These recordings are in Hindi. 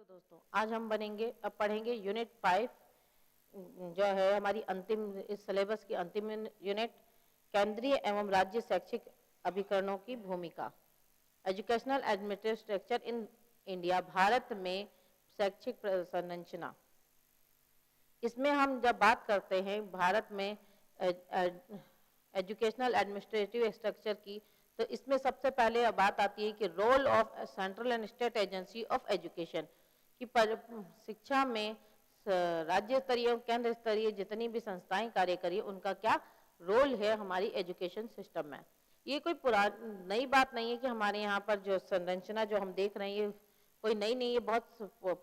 दोस्तों, आज हम पढ़ेंगे यूनिट 5 जो है हमारी अंतिम इस सिलेबस की अंतिम यूनिट, केंद्रीय एवं राज्य शैक्षिक अभिकरणों की भूमिका। Educational administrative structure in India, Bharat में शैक्षिक संरचना। इसमें हम जब बात करते हैं भारत में एजुकेशनल एडमिनिस्ट्रेटिव स्ट्रक्चर की, तो इसमें सबसे पहले बात आती है कि role of central and state agency of education, कि शिक्षा में राज्य स्तरीय केंद्र स्तरीय जितनी भी संस्थाएं कार्य करिए उनका क्या रोल है हमारी एजुकेशन सिस्टम में। ये कोई नई बात नहीं है कि हमारे यहाँ पर जो संरचना जो हम देख रहे हैं ये कोई नई नहीं है, बहुत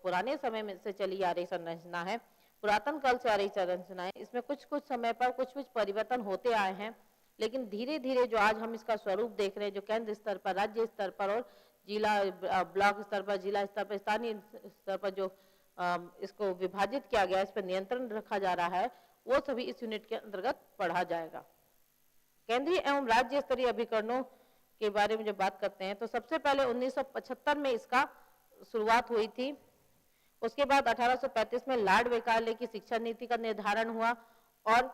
पुराने समय में से चली आ रही संरचना है, पुरातन काल से आ रही संरचना है। इसमें कुछ कुछ समय पर कुछ कुछ परिवर्तन होते आए हैं, लेकिन धीरे धीरे जो आज हम इसका स्वरूप देख रहे हैं, जो केंद्र स्तर पर, राज्य स्तर पर और जिला ब्लॉक स्तर पर, जिला स्तर पर, स्थानीय स्तर पर जो इसको विभाजित किया गया, इस पर नियंत्रण रखा जा रहा है, वो सभी इस यूनिट के अंतर्गत पढ़ा जाएगा। केंद्रीय एवं राज्य स्तरीय अभिकरणों के बारे में जब बात करते हैं तो सबसे पहले 1975 में इसका शुरुआत हुई थी। उसके बाद 1835 में लॉर्ड मेकाले की शिक्षा नीति का निर्धारण हुआ और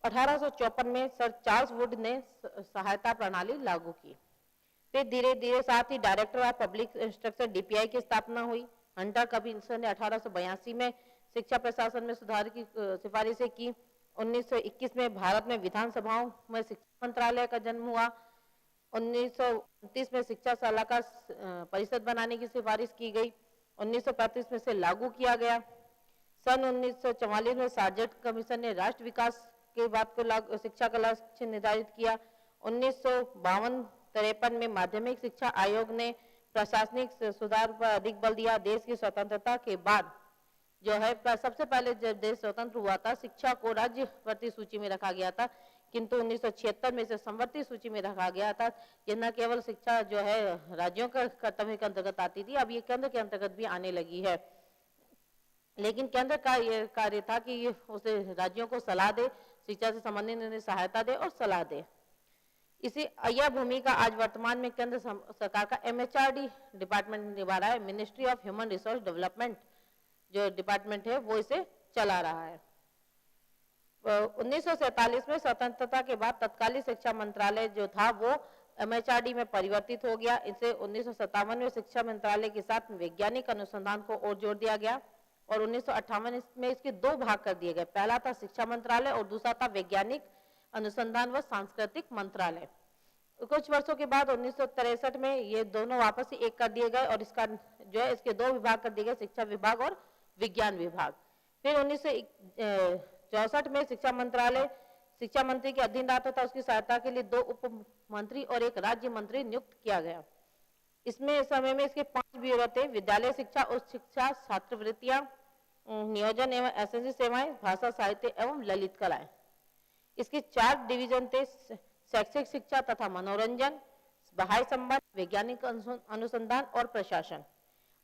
1854 में सर चार्ल्स वुड ने सहायता प्रणाली लागू की। फिर धीरे धीरे साथ ही director of public instruction DPI की स्थापना हुई। हंटर कमिश्नर ने 1882 में शिक्षा प्रशासन में सुधार की सिफारिशें की। 1921 में भारत में विधानसभाओं में शिक्षा मंत्रालय का जन्म हुआ। 1929 में शिक्षा सलाहकार परिषद बनाने की सिफारिश की गई। 1935 में से लागू किया गया। सन 1944 में सार्जेंट कमीशन ने राष्ट्र विकास के बात को शिक्षा का लक्ष्य निर्धारित किया। 1952-53 में माध्यमिक शिक्षा आयोग ने प्रशासनिक सुधार पर अधिक बल दिया। देश की स्वतंत्रता के बाद जो है सबसे पहले जब देश स्वतंत्र हुआ था, शिक्षा को राज्यवर्ती सूची में रखा गया था, किंतु 1976 में इसे समवर्ती सूची में रखा गया था। ये न केवल शिक्षा जो है राज्यों का कर्तव्य के अंतर्गत आती थी, अब ये केंद्र के अंतर्गत भी आने लगी है। लेकिन केंद्र का ये कार्य था कि ये उसे राज्यों को सलाह दे, शिक्षा से संबंधित सहायता दे और सलाह दे। इसी यह भूमिका आज वर्तमान में केंद्र सरकार का एमएचआरडी डिपार्टमेंट निभा रहा है। Ministry of human resource development जो डिपार्टमेंट है वो इसे चला रहा है। 1947 में स्वतंत्रता के बाद तत्कालीन शिक्षा मंत्रालय जो था वो एमएचआरडी में परिवर्तित हो गया। इसे 1957 में शिक्षा मंत्रालय के साथ वैज्ञानिक अनुसंधान को और जोड़ दिया गया और 1958 में इसके दो भाग कर दिए गए। पहला था शिक्षा मंत्रालय और दूसरा था वैज्ञानिक अनुसंधान व सांस्कृतिक मंत्रालय। कुछ वर्षों के बाद 1963 में ये दोनों वापस ही एक कर दिए गए और इसका जो है इसके दो विभाग कर दिए गए, शिक्षा विभाग और विज्ञान विभाग। फिर 1964 में शिक्षा मंत्रालय शिक्षा मंत्री के अधीन आता था। उसकी सहायता के लिए 2 उप मंत्री और 1 राज्य मंत्री नियुक्त किया गया। इसमें समय में इसके 5 ब्यूरो थे: विद्यालय शिक्षा, उच्च शिक्षा, छात्रवृत्तियां, नियोजन एवं एसएससी सेवाएं, भाषा साहित्य एवं ललित कलाएं। इसके 4 डिवीजन थे: शैक्षिक शिक्षा तथा मनोरंजन, बाह्य संबंध, वैज्ञानिक अनुसंधान और प्रशासन।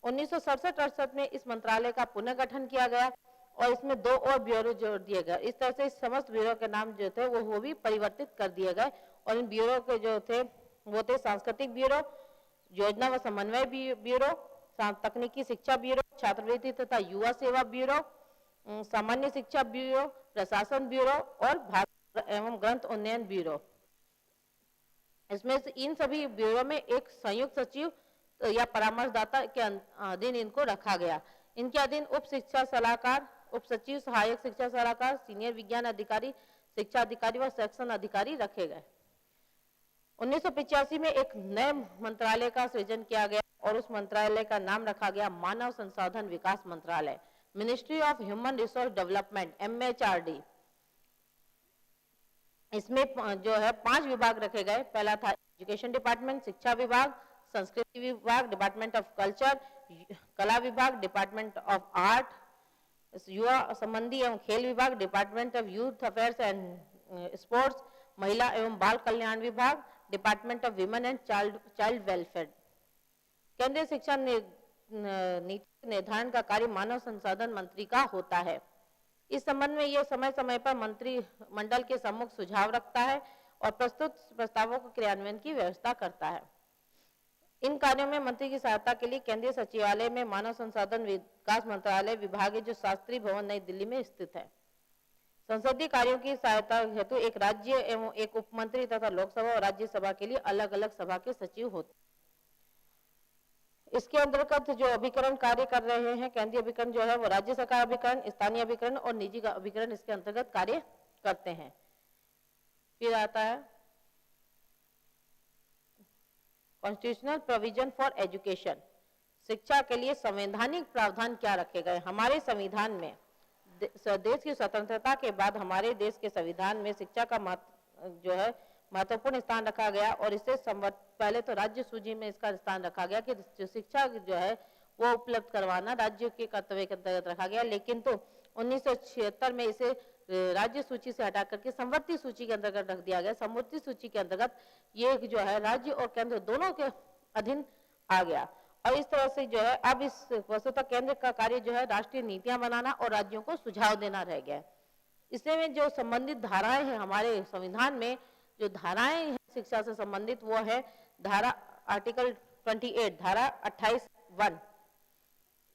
1967-68 में इस मंत्रालय का पुनर्गठन किया गया और इसमें 2 और ब्यूरो जोड़ दिए गए। इस तरह से समस्त ब्यूरो के नाम जो थे वो भी परिवर्तित कर दिए गए और इन ब्यूरो के जो थे वो थे सांस्कृतिक ब्यूरो, योजना व समन्वय ब्यूरो, तकनीकी शिक्षा ब्यूरो, छात्रवृत्ति तथा युवा सेवा ब्यूरो, सामान्य शिक्षा ब्यूरो, प्रशासन ब्यूरो और भाषा एवं ग्रंथ उन्नयन ब्यूरो। इसमें से इन सभी ब्यूरो में एक संयुक्त सचिव या परामर्शदाता के अधीन इनको रखा गया। इनके अधीन उप शिक्षा सलाहकार, उप सचिव, सहायक शिक्षा सलाहकार, सीनियर विज्ञान अधिकारी, शिक्षा अधिकारी व सेक्शन अधिकारी रखे गए। 1985 में एक नए मंत्रालय का सृजन किया गया और उस मंत्रालय का नाम रखा गया मानव संसाधन विकास मंत्रालय, ministry of human resource development, MHRD. इसमें जो है 5 विभाग रखे गए। पहला था एजुकेशन डिपार्टमेंट, शिक्षा विभाग, संस्कृति विभाग, डिपार्टमेंट ऑफ कल्चर, कला विभाग, डिपार्टमेंट ऑफ आर्ट, युवा संबंधी एवं खेल विभाग, department of youth affairs and sports, महिला एवं बाल कल्याण विभाग, department of women and child welfare. केंद्रीय शिक्षा नीति निर्धारण का कार्य मानव संसाधन मंत्री का होता है। इस संबंध में यह समय समय पर मंत्रिमंडल के सम्मुख सुझाव रखता है और प्रस्तुत प्रस्तावों को क्रियान्वयन की व्यवस्था करता है। इन कार्यों में मंत्री की सहायता के लिए केंद्रीय सचिवालय में मानव संसाधन विकास मंत्रालय विभाग है, जो शास्त्री भवन नई दिल्ली में स्थित है। संसदीय कार्यों की सहायता हेतु एक राज्य एवं एक उपमंत्री तथा लोकसभा और राज्यसभा के लिए अलग अलग सभा के सचिव होते हैं। इसके अंतर्गत जो अभिकरण कार्य कर रहे हैं, केंद्रीय अभिकरण जो है वो राज्य सरकार अभिकरण, स्थानीय अभिकरण और निजी अभिकरण इसके अंतर्गत कार्य करते हैं। फिर आता है कॉन्स्टिट्यूशनल प्रोविजन फॉर एजुकेशन। शिक्षा के लिए संवैधानिक प्रावधान क्या रखे गए? हमारे संविधान में देश की स्वतंत्रता के बाद हमारे देश के संविधान में शिक्षा का जो है महत्वपूर्ण स्थान रखा गया और इसे पहले तो राज्य सूची में इसका स्थान रखा गया कि जो शिक्षा जो है वो उपलब्ध करवाना राज्य के कर्तव्य के अंतर्गत रखा गया, लेकिन तो 1976 में इसे राज्य सूची से हटा करके समवर्ती सूची के अंतर्गत रख दिया गया। समवर्ती सूची के अंतर्गत ये जो है राज्य और केंद्र दोनों के अधीन आ गया और इस तरह से जो है अब इस वस्तुतः केंद्र का कार्य जो है राष्ट्रीय नीतियां बनाना और राज्यों को सुझाव देना रह गया। इसमें जो संबंधित धाराएं हैं हमारे संविधान में, जो धाराएं हैं शिक्षा से संबंधित, वो है धारा आर्टिकल 28, धारा 28(1).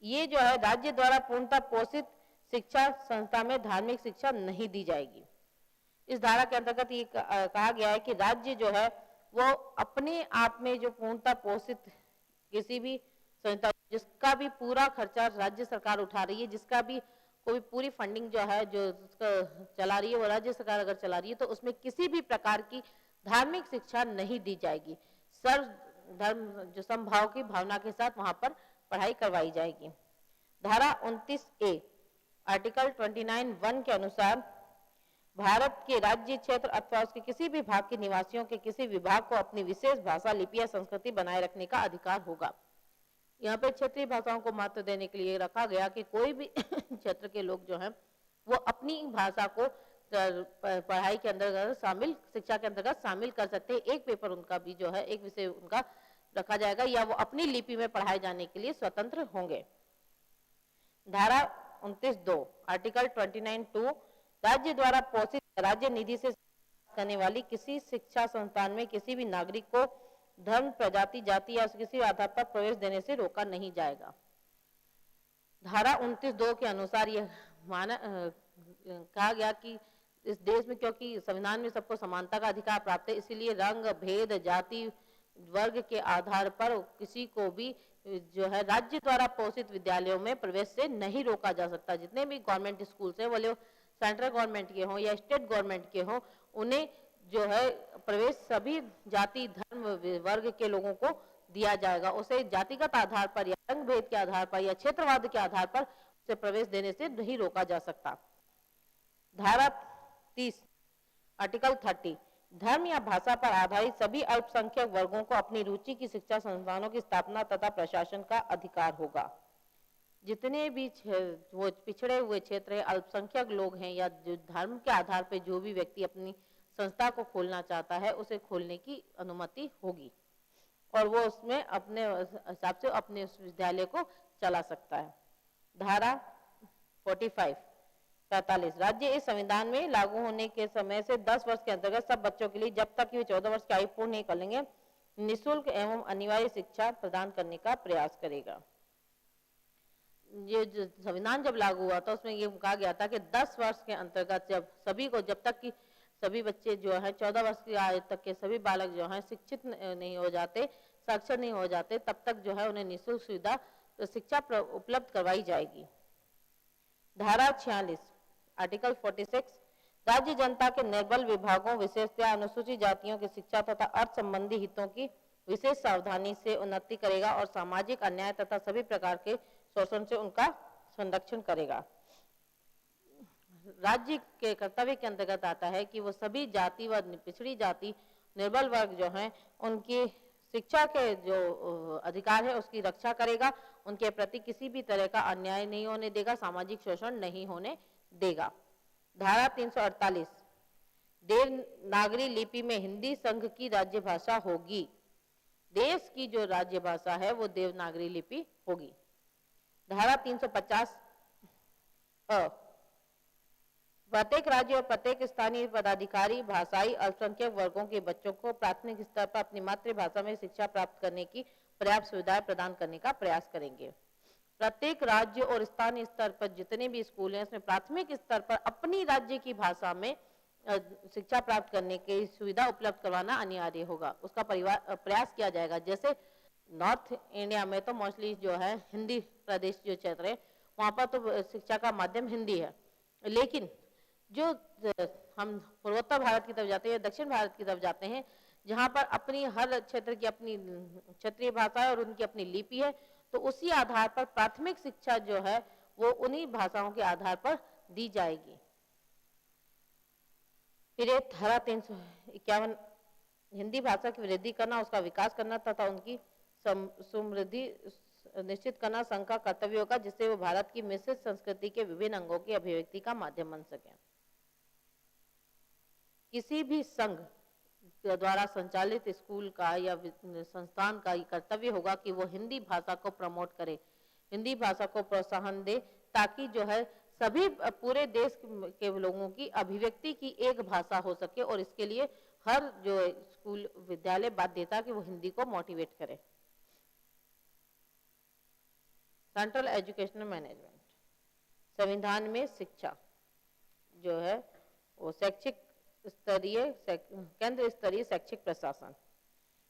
ये जो है राज्य द्वारा पूर्णतः पोषित शिक्षा संस्था में धार्मिक शिक्षा नहीं दी जाएगी। इस धारा के अंतर्गत ये कहा गया है कि राज्य जो है वो अपने आप में जो पूर्णतः पोषित किसी भी संस्था जिसका भी पूरा खर्चा राज्य सरकार उठा रही है, जिसका भी कोई पूरी फंडिंग जो है जो चला रही है वो राज्य सरकार अगर चला रही है, तो उसमें किसी भी प्रकार की धार्मिक शिक्षा नहीं दी जाएगी। सर्व धर्म जो समभाव की भावना के साथ वहां पर पढ़ाई करवाई जाएगी। धारा 29(a) आर्टिकल 29(1) के अनुसार भारत के राज्य क्षेत्र अथवा उसके किसी भी भाग के निवासियों के किसी विभाग को अपनी विशेष भाषा, लिपि या संस्कृति बनाए रखने का अधिकार होगा। यहाँ पे क्षेत्रीय भाषाओं को महत्व देने के लिए रखा गया कि कोई भी क्षेत्र के लोग जो हैं वो अपनी भाषा को पढ़ाई के अंतर्गत शामिल, शिक्षा के अंतर्गत शामिल कर सकते हैं। एक पेपर उनका भी जो है, एक विषय उनका रखा जाएगा या वो अपनी लिपि में पढ़ाए जाने के लिए स्वतंत्र होंगे। धारा 29(2) आर्टिकल 29(2) राज्य द्वारा पोषित राज्य निधि से करने वाली किसी शिक्षा संस्थान में किसी भी नागरिक को धर्म, प्रजाति, जाति या किसी आधार पर प्रवेश देने से रोका नहीं जाएगा। धारा 29(2) के अनुसार यह कहा गया कि इस देश में क्योंकि संविधान में सबको समानता का अधिकार प्राप्त है, इसीलिए रंग, भेद, जाति, वर्ग के आधार पर किसी को भी जो है राज्य द्वारा पोषित विद्यालयों में प्रवेश से नहीं रोका जा सकता। जितने भी गवर्नमेंट स्कूल है, वो सेंट्रल गवर्नमेंट के हों या स्टेट गवर्नमेंट के हों, उन्हें जो है प्रवेश सभी जाति, धर्म, वर्ग के लोगों को दिया जाएगा। उसे जातिगत आधार पर या रंग भेद के आधार पर या क्षेत्रवाद के आधार पर उसे प्रवेश देने से नहीं रोका जा सकता। धारा 30 आर्टिकल 30 धर्म या भाषा पर आधारित सभी अल्पसंख्यक वर्गों को अपनी रुचि की शिक्षा संस्थानों की स्थापना तथा प्रशासन का अधिकार होगा। जितने भी वो पिछड़े हुए क्षेत्र है, अल्पसंख्यक लोग हैं या जो धर्म के आधार पर जो भी व्यक्ति अपनी संस्था को खोलना चाहता है, उसे खोलने की अनुमति होगी और वो उसमें अपने हिसाब से अपने उस विद्यालय को चला सकता है। धारा 45 राज्य इस संविधान में लागू होने के समय से 10 वर्ष के अंतर्गत सब बच्चों के लिए जब तक कि वे 14 वर्ष की आयु पूर्ण नहीं कर लेंगे निःशुल्क एवं अनिवार्य शिक्षा प्रदान करने का प्रयास करेगा। ये जो संविधान जब लागू हुआ था उसमें ये कहा गया था कि 10 वर्ष के अंतर्गत जब सभी को, जब तक कि सभी बच्चे जो है 14 वर्ष की आयु तक के सभी बालक जो हैं शिक्षित नहीं हो जाते, साक्षर नहीं हो जाते, तब तक जो है उन्हें निःशुल्क सुविधा शिक्षा उपलब्ध करवाई जाएगी। धारा 46 आर्टिकल 46 राज्य जनता के निर्बल विभागों, विशेषतः अनुसूचित जातियों की शिक्षा तथा अर्थ संबंधी हितों की विशेष सावधानी से उन्नति करेगा और सामाजिक अन्याय तथा सभी प्रकार के शोषण से उनका संरक्षण करेगा। राज्य के कर्तव्य के अंतर्गत आता है कि वो सभी जाति व पिछड़ी जाति, निर्बल वर्ग जो हैं उनकी शिक्षा के जो अधिकार है उसकी रक्षा करेगा, उनके प्रति किसी भी तरह का अन्याय नहीं होने देगा, सामाजिक शोषण नहीं होने देगा। धारा 348 देवनागरी लिपि में हिंदी संघ की राज्य भाषा होगी। देश की जो राज्य भाषा है वो देवनागरी लिपि होगी। धारा 350 प्रत्येक राज्य और प्रत्येक स्थानीय पदाधिकारी भाषाई अल्पसंख्यक वर्गों के बच्चों को प्राथमिक स्तर पर अपनी मातृभाषा में शिक्षा प्राप्त करने की पर्याप्त सुविधाएं प्रदान करने का प्रयास करेंगे। प्रत्येक राज्य और स्थानीय स्तर पर जितने भी स्कूल हैं, उसमें प्राथमिक स्तर पर अपनी राज्य की भाषा में शिक्षा प्राप्त करने की सुविधा उपलब्ध करवाना अनिवार्य होगा। उसका प्रयास किया जाएगा। जैसे नॉर्थ इंडिया में तो मोस्टली जो है हिंदी प्रदेश जो क्षेत्र है, वहाँ पर तो शिक्षा का माध्यम हिंदी है, लेकिन जो हम पूर्वोत्तर भारत की तरफ जाते हैं, दक्षिण भारत की तरफ जाते हैं, जहाँ पर अपनी हर क्षेत्र की अपनी क्षेत्रीय भाषा है और उनकी अपनी लिपि है, तो उसी आधार पर प्राथमिक शिक्षा जो है वो उन्हीं भाषाओं के आधार पर दी जाएगी। फिर ये धारा 351 हिंदी भाषा की वृद्धि करना, उसका विकास करना तथा उनकी समृद्धि निश्चित करना संघ का कर्तव्य होगा, जिससे वो भारत की मिश्रित संस्कृति के विभिन्न अंगों की अभिव्यक्ति का माध्यम बन सके। किसी भी संघ द्वारा संचालित स्कूल का या संस्थान का ये कर्तव्य होगा कि वो हिंदी भाषा को प्रमोट करे, हिंदी भाषा को प्रोत्साहन दे, ताकि जो है सभी पूरे देश के लोगों की अभिव्यक्ति की एक भाषा हो सके, और इसके लिए हर जो स्कूल विद्यालय बाध्यता कि वो हिंदी को मोटिवेट करे। सेंट्रल एजुकेशनल मैनेजमेंट, संविधान में शिक्षा जो है वो शैक्षिक स्तरीय केंद्र स्तरीय शैक्षिक प्रशासन,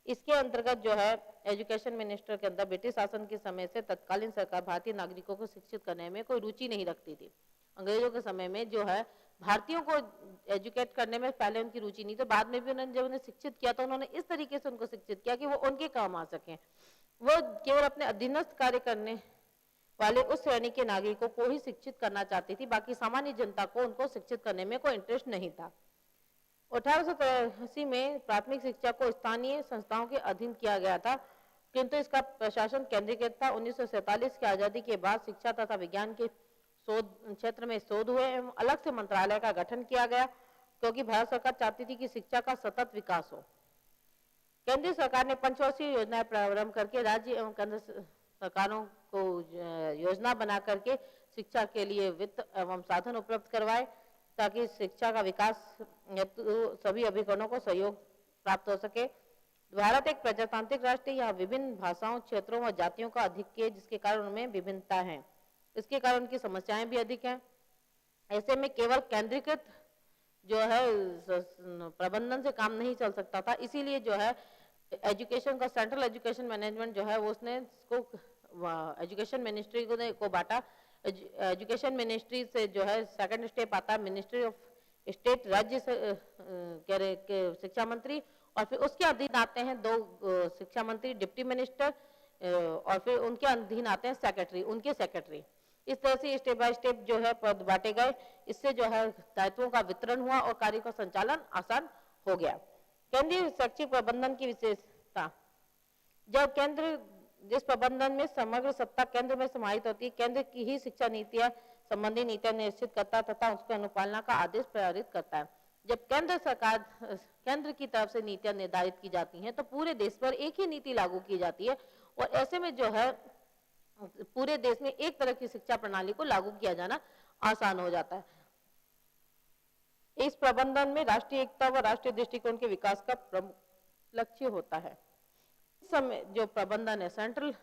इसके अंतर्गत जो है एजुकेशन मिनिस्टर के अंदर ब्रिटिश शासन के समय से तत्कालीन सरकार भारतीय नागरिकों को शिक्षित करने में कोई रुचि नहीं रखती थी। अंग्रेजों के समय में जो है भारतीयों को एजुकेट करने में पहले उनकी रुचि नहीं, तो बाद में भी उन्होंने जब उन्हें शिक्षित किया तो उन्होंने इस तरीके से उनको शिक्षित किया कि वो उनके काम आ सकें। वो केवल अपने अधीनस्थ कार्य करने वाले उस श्रेणी के नागरिकों को ही शिक्षित करना चाहती थी, बाकी सामान्य जनता को उनको शिक्षित करने में कोई इंटरेस्ट नहीं था। 1883 में प्राथमिक शिक्षा को स्थानीय संस्थाओं के अधीन किया गया था, किंतु इसका प्रशासन केंद्रीकृत था। 1947 की आजादी के बाद शिक्षा तथा विज्ञान के शोध क्षेत्र में शोध हुए एवं अलग से मंत्रालय का गठन किया गया, क्योंकि भारत सरकार चाहती थी कि शिक्षा का सतत विकास हो। केंद्रीय सरकार ने पंचवर्षीय योजनाएं प्रारंभ करके राज्य एवं केंद्र सरकारों को योजना बना करके शिक्षा के लिए वित्त एवं साधन उपलब्ध करवाए, ताकि शिक्षा का विकास हेतु सभी अभिकरणों को सहयोग प्राप्त हो सके। भारत एक प्रजातांत्रिक राष्ट्र है, यहाँ विभिन्न भाषाओं, क्षेत्रों और जातियों का अधिक है, जिसके कारण उनमें विभिन्नता है। इसके कारण उनकी समस्याएं भी अधिक हैं। ऐसे में केवल केंद्रीकृत जो है प्रबंधन से काम नहीं चल सकता था, इसीलिए जो है एजुकेशन का सेंट्रल एजुकेशन मैनेजमेंट जो है वो उसने इसको एजुकेशन मिनिस्ट्री को बांटा। एजुकेशन मिनिस्ट्री से जो है सेकंड स्टेप आता है मिनिस्ट्री ऑफ स्टेट, राज्य के शिक्षा मंत्री, और फिर उसके अधीन आते हैं 2 शिक्षा मंत्री, डिप्टी मिनिस्टर, और फिर उनके अधीन आते हैं सेक्रेटरी, उनके सेक्रेटरी। इस तरह से स्टेप बाय स्टेप जो है पद बांटे गए। इससे जो है दायित्वों का वितरण हुआ और कार्य का संचालन आसान हो गया। केंद्रीय शैक्षिक प्रबंधन की विशेषता, जब केंद्र जिस प्रबंधन में समग्र सत्ता केंद्र में समाहित होती है, केंद्र की ही शिक्षा नीतियां संबंधी नीतियां निश्चित करता तथा उसकी अनुपालना का आदेश पारित करता है। जब केंद्र सरकार केंद्र की तरफ से नीतियां निर्धारित की जाती हैं तो पूरे देश पर एक ही नीति लागू की जाती है, और ऐसे में जो है पूरे देश में एक तरह की शिक्षा प्रणाली को लागू किया जाना आसान हो जाता है। इस प्रबंधन में राष्ट्रीय एकता व राष्ट्रीय दृष्टिकोण के विकास का प्रमुख लक्ष्य होता है। इस समय जो प्रबंधन है सेंट्रल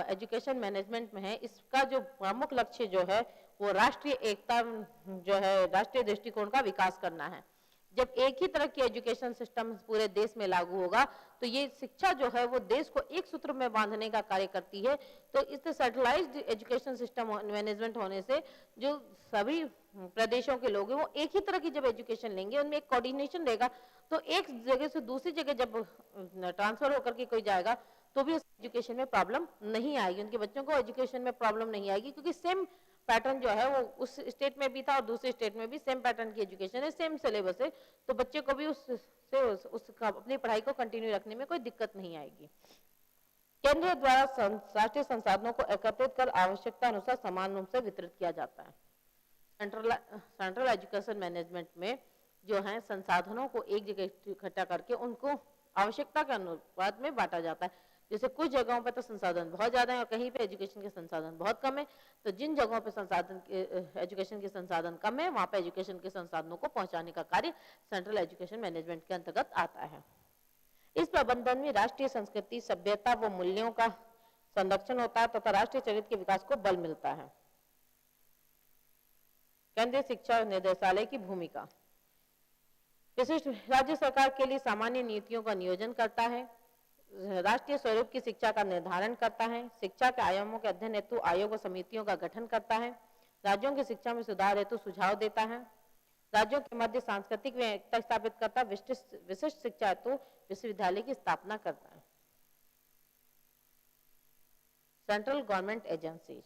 एजुकेशन मैनेजमेंट में है, इसका जो प्रमुख लक्ष्य जो है वो राष्ट्रीय एकता जो है राष्ट्रीय दृष्टिकोण का विकास करना है। जब एक ही तरह की एजुकेशन सिस्टम पूरे देश में लागू होगा तो ये शिक्षा जो है वो देश को एक सूत्र में बांधने का कार्य करती है। तो इस सेंट्रलाइज्ड एजुकेशन सिस्टम मैनेजमेंट होने से जो सभी प्रदेशों के लोग हैं वो एक ही तरह की जब एजुकेशन लेंगे, उनमें एक कोऑर्डिनेशन रहेगा, तो एक जगह से दूसरी जगह जब ट्रांसफर होकर के कोई जाएगा तो भी उस एजुकेशन में प्रॉब्लम नहीं आएगी, उनके बच्चों को एजुकेशन में प्रॉब्लम नहीं आएगी, क्योंकि सेम पैटर्न जो है वो उस स्टेट में भी था और दूसरे स्टेट में भी सेम पैटर्न की एजुकेशन है, सेम सिलेबस है, तो बच्चे को भी उसका अपनी पढ़ाई को कंटिन्यू रखने में कोई दिक्कत नहीं आएगी। केंद्र द्वारा राष्ट्रीय संसाधनों को एकत्रित कर आवश्यकता अनुसार समान रूप से वितरित किया जाता है। सेंट्रल एजुकेशन मैनेजमेंट में जो है संसाधनों को एक जगह इकट्ठा करके उनको आवश्यकता के अनुपात में बांटा जाता है। जैसे कुछ जगहों पर तो संसाधन बहुत ज्यादा है और कहीं पे एजुकेशन के संसाधन बहुत कम है, तो जिन जगहों पे संसाधन एजुकेशन के संसाधन कम है वहां पे एजुकेशन के संसाधनों को पहुंचाने का कार्य सेंट्रल एजुकेशन मैनेजमेंट के अंतर्गत आता है। इस प्रबंधन में राष्ट्रीय संस्कृति, सभ्यता व मूल्यों का संरक्षण होता है तथा राष्ट्रीय चरित्र के विकास को बल मिलता है। केंद्रीय शिक्षा निदेशालय की भूमिका। विशिष्ट राज्य सरकार के लिए सामान्य नीतियों का नियोजन करता है, राष्ट्रीय स्वरूप की शिक्षा का निर्धारण करता है, शिक्षा के आयामों के अध्ययन हेतु आयोग व समितियों का गठन करता है, राज्यों की शिक्षा में सुधार हेतु सुझाव देता है, राज्यों के मध्य सांस्कृतिक एकता स्थापित करता है, विशिष्ट शिक्षा हेतु विश्वविद्यालय की स्थापना करता है। Central government agencies.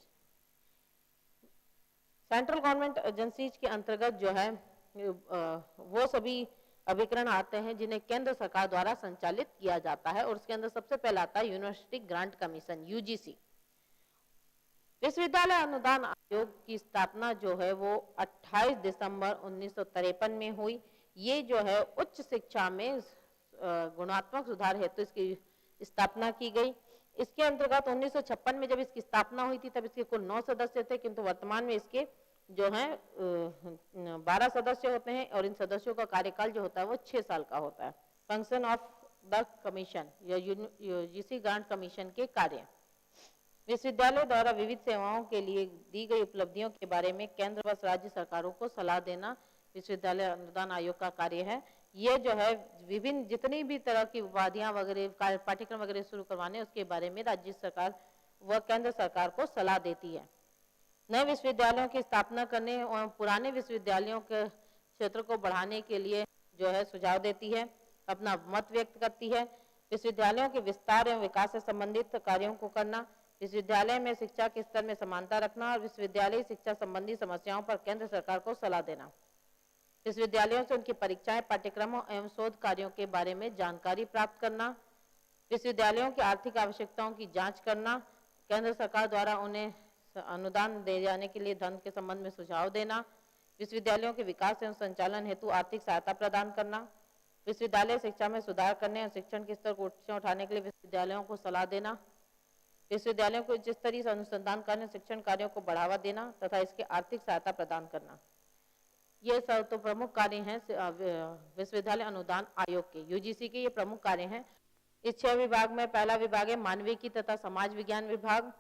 Central government agencies के अंतर्गत जो है वो सभी अभिकरण आते हैं जिन्हें केंद्र सरकार द्वारा संचालित किया जाता है, और उसके अंदर सबसे पहला आता है यूनिवर्सिटी ग्रांट कमीशन, यूजीसी। विश्वविद्यालय अनुदान आयोग की स्थापना जो है वो 28 दिसंबर 1953 में हुई। ये जो है उच्च शिक्षा में गुणात्मक सुधार हेतु इसकी स्थापना की गई। इसके अंतर्गत 1956 में जब इसकी स्थापना हुई थी तब इसके कुल 9 सदस्य थे, किंतु वर्तमान में इसके जो है 12 सदस्य होते हैं और इन सदस्यों का कार्यकाल जो होता है वो 6 साल का होता है। फंक्शन ऑफ द कमीशन या यूजीसी ग्रांट कमीशन के कार्य। विश्वविद्यालय द्वारा विविध सेवाओं के लिए दी गई उपलब्धियों के बारे में केंद्र व राज्य सरकारों को सलाह देना विश्वविद्यालय अनुदान आयोग का कार्य है। ये जो है विभिन्न जितनी भी तरह की उपाधियां वगैरह पाठ्यक्रम वगैरह शुरू करवाने उसके बारे में राज्य सरकार व केंद्र सरकार को सलाह देती है। नए विश्वविद्यालयों की स्थापना करने और पुराने विश्वविद्यालयों के क्षेत्र को बढ़ाने के लिए जो है सुझाव देती है, अपना मत व्यक्त करती है। विश्वविद्यालयों के विस्तार एवं विकास से संबंधित कार्यों को करना, विश्वविद्यालय में शिक्षा के स्तर में समानता रखना और विश्वविद्यालय शिक्षा संबंधी समस्याओं पर केंद्र सरकार को सलाह देना। विश्वविद्यालयों से उनकी परीक्षाएं, पाठ्यक्रमों एवं शोध कार्यों के बारे में जानकारी प्राप्त करना, विश्वविद्यालयों की आर्थिक आवश्यकताओं की जांच करना, केंद्र सरकार द्वारा उन्हें अनुदान दे जाने के लिए धन के संबंध में सुझाव देना, विश्वविद्यालयों के विकास एवं संचालन हेतु आर्थिक सहायता प्रदान करना, विश्वविद्यालय शिक्षा में सुधार करने और शिक्षण के स्तर को ऊंचा उठाने के लिए विश्वविद्यालयों को सलाह देना, विश्वविद्यालयों को उच्च स्तरीय अनुसंधान कार्य शिक्षण कार्यों को बढ़ावा देना तथा इसके आर्थिक सहायता प्रदान करना। ये सब तो प्रमुख कार्य हैं विश्वविद्यालय अनुदान आयोग के, यूजीसी के ये प्रमुख कार्य हैं। इस 6 विभाग में पहला विभाग है मानविकी तथा समाज विज्ञान विभाग,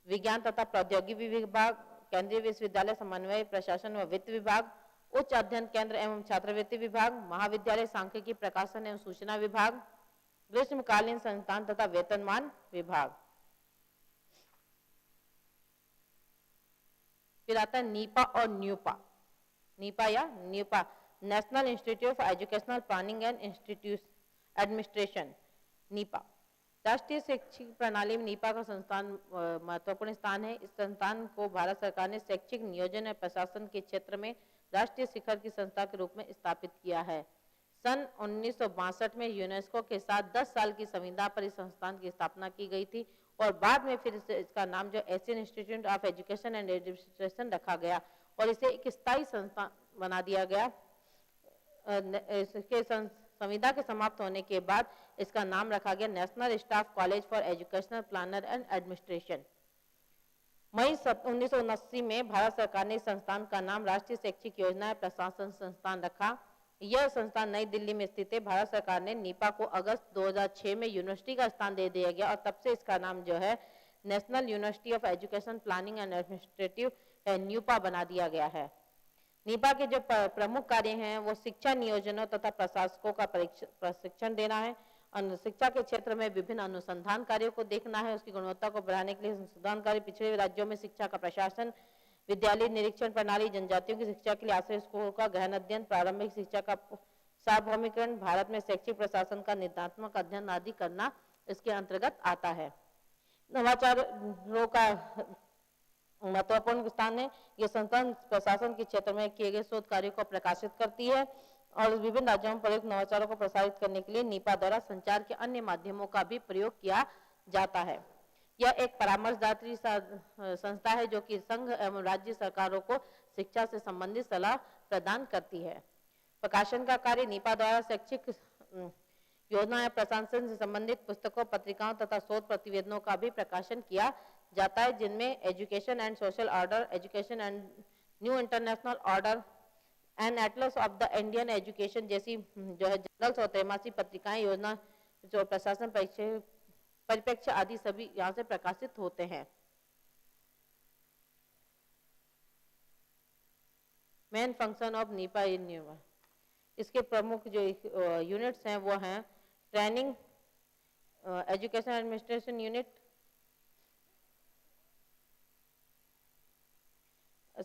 विज्ञान तथा प्रौद्योगिकी विभाग, केंद्रीय विश्वविद्यालय समन्वय प्रशासन व वित्त विभाग, उच्च अध्ययन केंद्र एवं छात्रवृत्ति विभाग, महाविद्यालय सांख्यिकी प्रकाशन एवं सूचना विभाग, ग्रीष्मकालीन संस्थान तथा वेतनमान विभाग। फिर आता है नीपा और न्यूपा। नीपा या NUEPA, national institute of educational planning and institute administration, Nipah. राष्ट्रीय शैक्षिक प्रणाली में नीपा का संस्थान महत्वपूर्ण स्थान है। इस संस्थान को भारत सरकार ने शैक्षिक नियोजन और प्रशासन के क्षेत्र में राष्ट्रीय शिखर की संस्था के रूप में स्थापित किया है। सन 1962 में यूनेस्को के साथ 10 साल की संविदा पर इस संस्थान की स्थापना की गई थी और बाद में फिर इसका नाम जो Asian institute of education and administration रखा गया और इसे एक स्थायी संस्था बना दिया गया। इसके संविदा के समाप्त होने के बाद इसका नाम रखा गया national staff college for educational planner and administration. मई 1979 में भारत सरकार ने इस संस्थान का नाम राष्ट्रीय शैक्षिक योजना प्रशासन संस्थान रखा। यह संस्थान नई दिल्ली में स्थित है। भारत सरकार ने नीपा को अगस्त 2006 में यूनिवर्सिटी का स्थान दे दिया गया और तब से इसका नाम जो है national university of education planning and administrative NUEPA बना दिया गया है। नीपा के जो प्रमुख कार्य हैं वो शिक्षा नियोजनों तथा प्रशासकों का प्रशिक्षण देना है, शिक्षा के क्षेत्र में विभिन्न अनुसंधान कार्यों को देखना है, उसकी गुणवत्ता को बढ़ाने के लिए अनुसंधान कार्य, पिछड़े राज्यों में शिक्षा का प्रशासन, विद्यालय निरीक्षण प्रणाली, जनजातियों की शिक्षा के लिए आश्रय स्कूलों का गहन अध्ययन, प्रारंभिक शिक्षा का सार्वभौमिकरण, भारत में शैक्षिक प्रशासन का निदात्मक अध्ययन आदि करना इसके अंतर्गत आता है। नवाचारों का महत्वपूर्ण स्थान है। यह संस्थान प्रशासन के क्षेत्र में किए गए शोध कार्यों को प्रकाशित करती है और विभिन्न राज्यों में प्रयुक्त नवाचारों को प्रसारित करने के लिए नीपा द्वारा संचार के अन्य माध्यमों का भी प्रयोग किया जाता है। यह एक परामर्शदात्री संस्था है जो कि संघ एवं राज्य सरकारों को शिक्षा से संबंधित सलाह प्रदान करती है। प्रकाशन का कार्य नीपा द्वारा शैक्षिक योजना या प्रशासन से संबंधित पुस्तकों, पत्रिकाओं तथा शोध प्रतिवेदनों का भी प्रकाशन किया जाता है, जिनमें education and social order, education and new international order and Atlas of the Indian education जैसी जो है जर्नल्स और त्रैमासिक पत्रिकाएं योजना जो प्रशासन परिप्रेक्ष्य आदि सभी यहाँ से प्रकाशित होते हैं। Main function of NIEPA in इसके प्रमुख जो यूनिट्स हैं वो हैं ट्रेनिंग, एजुकेशन एडमिनिस्ट्रेशन यूनिट,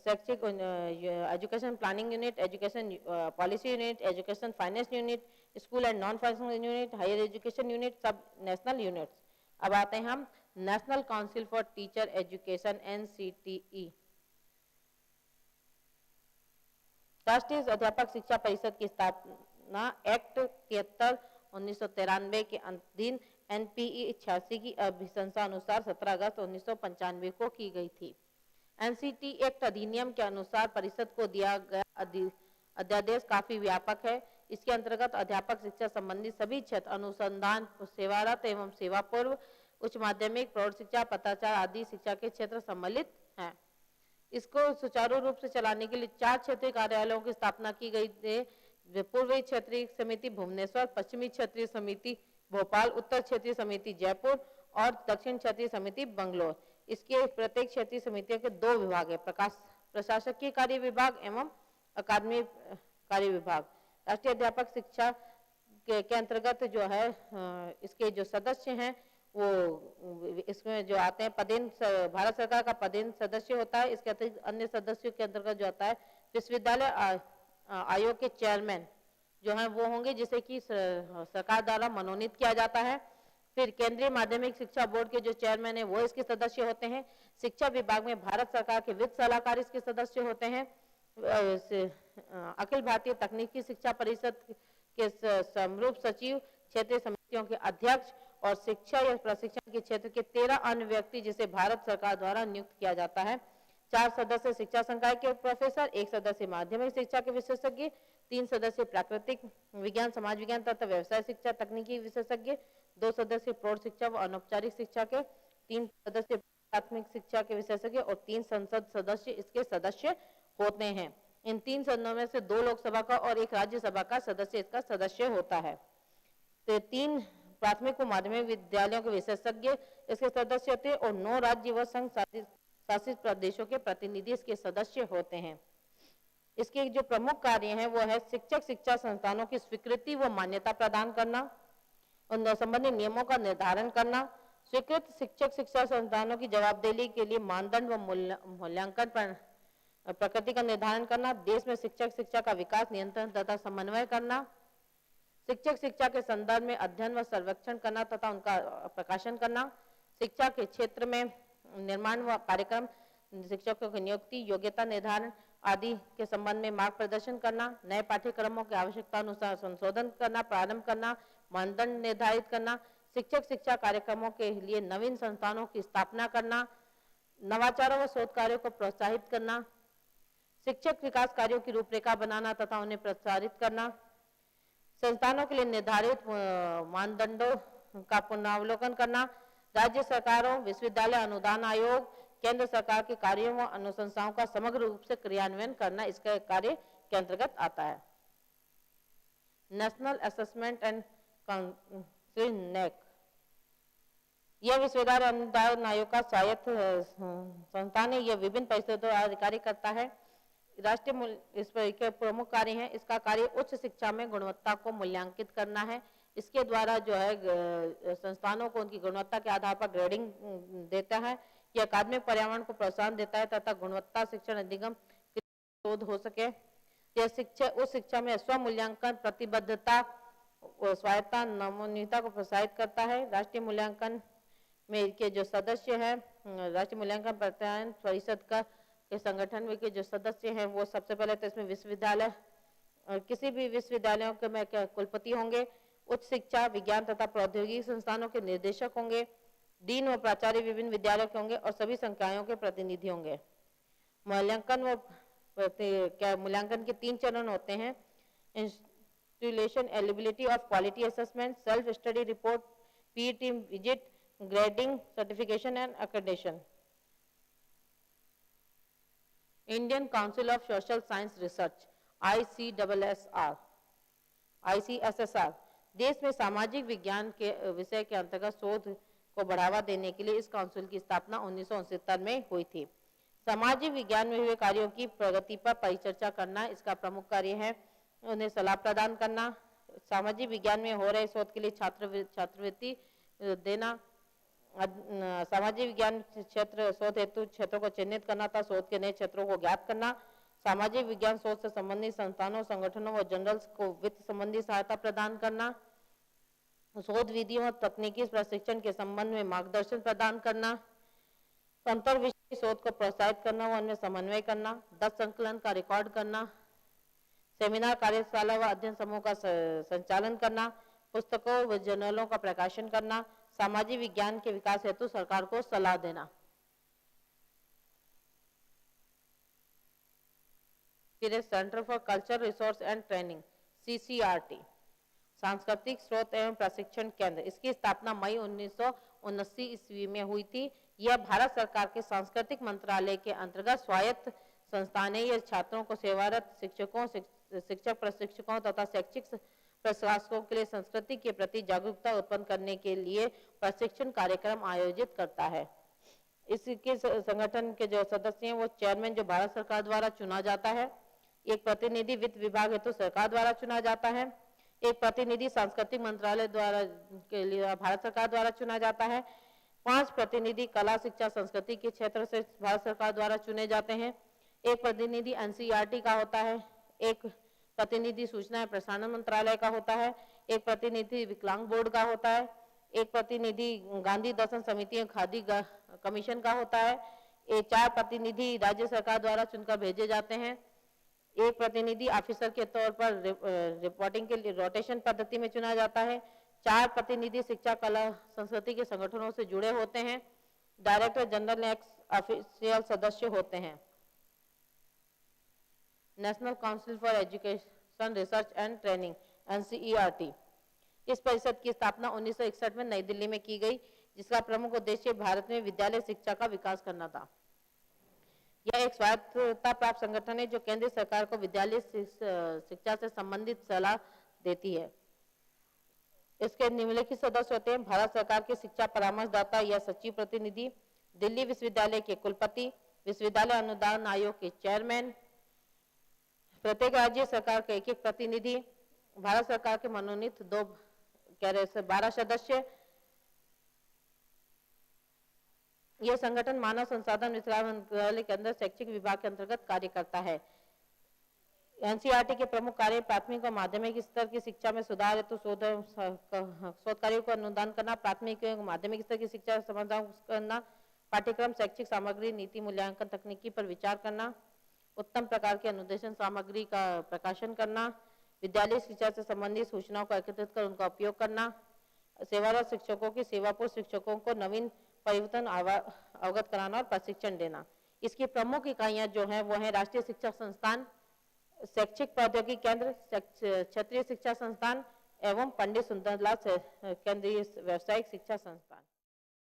शैक्षिक education planning unit, education policy unit, education finance unit, school and non financial unit, higher education unit, sub national units. अब आते हैं हम national council for teacher education NCTE। राष्ट्रीय अध्यापक शिक्षा परिषद की स्थापना एक्ट 73 1993 के अधीन NPE 86 की अभिशंसा अनुसार 17 अगस्त 1995 को की गई थी। NCT एक्ट अधिनियम के अनुसार परिषद को दिया गया अध्यादेश काफी व्यापक है। इसके अंतर्गत अध्यापक शिक्षा संबंधी सभी क्षेत्र अनुसंधान, सेवारत एवं सेवा पूर्व, उच्च माध्यमिक, प्रौढ़ शिक्षा, पत्राचार आदि शिक्षा के क्षेत्र सम्मिलित हैं। इसको सुचारू रूप से चलाने के लिए 4 क्षेत्रीय कार्यालयों की स्थापना की गई है। पूर्वी क्षेत्रीय समिति भुवनेश्वर, पश्चिमी क्षेत्रीय समिति भोपाल, उत्तर क्षेत्रीय समिति जयपुर और दक्षिण क्षेत्रीय समिति बंगलोर। इसके प्रत्येक क्षेत्रीय समितियों के 2 विभाग है, प्रशासकीय कार्य विभाग एवं अकादमिक कार्य विभाग। राष्ट्रीय अध्यापक शिक्षा के अंतर्गत जो है इसके जो सदस्य हैं वो इसमें जो आते हैं पदेन, भारत सरकार का पदेन सदस्य होता है। इसके अतिरिक्त अन्य सदस्यों के अंतर्गत जो आता है विश्वविद्यालय आयोग के चेयरमैन जो हैं वो होंगे, जिसे कि सरकार द्वारा मनोनीत किया जाता है। फिर केंद्रीय माध्यमिक शिक्षा बोर्ड के जो चेयरमैन है वो इसके सदस्य होते हैं। शिक्षा विभाग में भारत सरकार के वित्त सलाहकार इसके सदस्य होते हैं। अखिल भारतीय तकनीकी शिक्षा परिषद के समरूप सचिव, क्षेत्रीय समितियों के अध्यक्ष और शिक्षा या प्रशिक्षण के क्षेत्र के 13 अन्य व्यक्ति जिसे भारत सरकार द्वारा नियुक्त किया जाता है। 4 सदस्य शिक्षा संकाय के प्रोफेसर, 1 सदस्य माध्यमिक शिक्षा के विशेषज्ञ, 3 सदस्य प्राकृतिक विज्ञान, समाज विज्ञान तथा व्यवसाय शिक्षा तकनीकी विशेषज्ञ, 2 सदस्य प्रौढ़ शिक्षा व अनौपचारिक शिक्षा के, 3 सदस्य प्राथमिक शिक्षा के विशेषज्ञ और 3 संसद सदस्य इसके सदस्य होते हैं। इन 3 सदनों में से 2 लोकसभा का और 1 राज्यसभा का सदस्य इसका सदस्य होता है। तो 3 प्राथमिक व माध्यमिक विद्यालयों के विशेषज्ञ इसके सदस्य होते हैं और 9 राज्य व संघ शासित प्रदेशों के प्रतिनिधि इसके सदस्य होते हैं। इसके जो प्रमुख कार्य हैं वो है शिक्षक शिक्षा संस्थानों की स्वीकृति व मान्यता प्रदान करना, उन संबंधी नियमों का निर्धारण करना, स्वीकृत शिक्षक शिक्षा संस्थानों की जवाबदेही के लिए मानदंड व मूल्यांकन प्रकृति का निर्धारण करना, देश में शिक्षक शिक्षा का विकास, नियंत्रण तथा समन्वय करना, शिक्षक शिक्षा के संदर्भ में अध्ययन व सर्वेक्षण करना तथा उनका प्रकाशन करना, शिक्षा के क्षेत्र में निर्माण व कार्यक्रम, शिक्षकों की नियुक्ति, योग्यता निर्धारण आदि के संबंध में मार्ग प्रदर्शन करना, नए पाठ्यक्रमों की आवश्यकता अनुसार संशोधन करना, प्रारंभ करना, मानदंड निर्धारित करना, शिक्षक शिक्षा कार्यक्रमों के लिए नवीन संस्थानों की स्थापना करना, नवाचारों व शोध कार्यों को प्रोत्साहित करना, शिक्षक विकास कार्यों की रूपरेखा बनाना तथा उन्हें प्रसारित करना, संस्थानों के लिए निर्धारित मानदंडों का पुनरावलोकन करना, राज्य सरकारों, विश्वविद्यालय अनुदान आयोग, केंद्र सरकार के कार्यों व अनुशंसाओं का समग्र रूप से क्रियान्वयन करना इसके कार्य के अंतर्गत आता है। National assessment and council NAAC यह विश्वविद्यालय अनुदान आयोग का स्वायत्त संस्थान है। यह विभिन्न परिषदों द्वारा अधिकारी करता है। राष्ट्रीय इस के प्रमुख कार्य हैं, इसका कार्य उच्च शिक्षा में गुणवत्ता को मूल्यांकित करना है। इसके द्वारा जो है संस्थानों को उनकी गुणवत्ता के आधार पर ग्रेडिंग देता है। यह अकादमिक पर्यावरण को प्रोत्साहन देता है तथा गुणवत्ता शिक्षण अधिगम शोध हो सके। यह शिक्षा उस शिक्षा में स्व मूल्यांकन, प्रतिबद्धता, स्वायत्ता, नमनीयता को प्रोत्साहित करता है। राष्ट्रीय मूल्यांकन में के जो सदस्य हैं, राष्ट्रीय मूल्यांकन प्रत्यायन परिषद का के संगठन में के जो सदस्य हैं वो सबसे पहले तो इसमें विश्वविद्यालय, किसी भी विश्वविद्यालयों के में कुलपति होंगे, उच्च शिक्षा, विज्ञान तथा प्रौद्योगिकी संस्थानों के निर्देशक होंगे, डीन व प्राचार्य विभिन्न विद्यालयों के होंगे और सभी संकायों के प्रतिनिधि होंगे। मूल्यांकन के 3 चरण होते हैं: institution eligibility of quality assessment, self study report, peer team visit, grading, certification and accreditation. Indian council of social science research ICSSR देश में सामाजिक विज्ञान के विषय के अंतर्गत शोध को बढ़ावा देने के लिए इस काउंसिल की स्थापना 1969 में हुई थी। सामाजिक विज्ञान में हुए कार्यों की प्रगति पर परिचर्चा करना इसका प्रमुख कार्य है। उन्हें सलाह प्रदान करना, सामाजिक विज्ञान में हो रहे शोध के लिए छात्रवृत्ति देना, सामाजिक विज्ञान क्षेत्र शोध हेतु क्षेत्रों को चिन्हित करना था, शोध के नए क्षेत्रों को ज्ञात करना, सामाजिक विज्ञान शोध से संबंधित संस्थानों, संगठनों व जर्नल्स को वित्त संबंधी सहायता प्रदान करना, शोध विधियों और तकनीकी प्रशिक्षण के संबंध में मार्गदर्शन प्रदान करना, अंतर विषय शोध को प्रोत्साहित करना व उनमें समन्वय करना, 10 संकलन का रिकॉर्ड करना, सेमिनार, कार्यशाला व अध्ययन समूह का संचालन करना, पुस्तकों व जर्नलों का प्रकाशन करना, सामाजिक विज्ञान के विकास हेतु सरकार को सलाह देना। फिर centre for culture resource and training CCRT, सांस्कृतिक स्रोत एवं प्रशिक्षण केंद्र, इसकी स्थापना मई 1979 ईस्वी में हुई थी। यह भारत सरकार के सांस्कृतिक मंत्रालय के अंतर्गत स्वायत्त संस्थान है। यह छात्रों को सेवारत शिक्षकों, शिक्षक प्रशिक्षकों तथा शैक्षिक प्रशासकों के लिए संस्कृति के प्रति जागरूकता उत्पन्न करने के लिए प्रशिक्षण कार्यक्रम आयोजित करता है। इसके संगठन के जो सदस्य हैं वो चेयरमैन जो भारत सरकार द्वारा चुना जाता है, एक प्रतिनिधि वित्त विभाग हेतु सरकार द्वारा चुना जाता है, एक प्रतिनिधि सांस्कृतिक मंत्रालय द्वारा के लिए भारत सरकार द्वारा चुना जाता है, 5 प्रतिनिधि कला, शिक्षा, संस्कृति के क्षेत्र से भारत सरकार द्वारा चुने जाते हैं, एक प्रतिनिधि NCERT का होता है, एक प्रतिनिधि सूचना एवं प्रसारण मंत्रालय का होता है, एक प्रतिनिधि विकलांग बोर्ड का होता है, एक प्रतिनिधि गांधी दर्शन समिति एवं खादी कमीशन का होता है, 4 प्रतिनिधि राज्य सरकार द्वारा चुनकर भेजे जाते हैं, एक प्रतिनिधि ऑफिसर के तौर पर रिपोर्टिंग के लिए रोटेशन पद्धति में चुना जाता है, 4 प्रतिनिधि शिक्षा, कला, संस्कृति के संगठनों से जुड़े होते हैं, डायरेक्टर जनरल एक्स ऑफिशियल सदस्य होते हैं। National council for education research and training NCERT, इस परिषद की स्थापना 1961 में नई दिल्ली में की गई, जिसका प्रमुख उद्देश्य भारत में विद्यालय शिक्षा का विकास करना था। यह एक स्वायत्तता प्राप्त संगठन है जो केंद्र सरकार को विद्यालय शिक्षा से संबंधित सलाह देती है। इसके निम्नलिखित सदस्य होते हैं: भारत सरकार के शिक्षा परामर्शदाता या सचिव प्रतिनिधि, दिल्ली विश्वविद्यालय के कुलपति, विश्वविद्यालय अनुदान आयोग के चेयरमैन, प्रत्येक राज्य सरकार के एक प्रतिनिधि, भारत सरकार के मनोनीत 12 सदस्य। यह संगठन मानव संसाधन विकास मंत्रालय के अंदर शैक्षिक विभाग के अंतर्गत कार्य करता है। NCERT के प्रमुख कार्य प्राथमिक और माध्यमिक स्तर की शिक्षा में सुधार हेतु शोध कार्यों को अनुदान करना, प्राथमिक और माध्यमिक स्तर की शिक्षा समाधान करना, पाठ्यक्रम, शैक्षिक सामग्री, नीति मूल्यांकन तकनीकी पर विचार करना, उत्तम प्रकार की अनुदेशन सामग्री का प्रकाशन करना, विद्यालय शिक्षा से संबंधित सूचनाओं को एकत्रित कर उनका उपयोग करना, सेवारत शिक्षकों की सेवापूर्व शिक्षकों को नवीन परिवर्तन अवगत कराना और प्रशिक्षण देना। इसकी प्रमुख इकाइयां जो हैं वो हैं राष्ट्रीय शिक्षा संस्थान, शैक्षिक प्रौद्योगिकी केंद्र, क्षेत्रीय शिक्षा संस्थान एवं पंडित सुंदरलाल केंद्रीय व्यावसायिक शिक्षा संस्थान।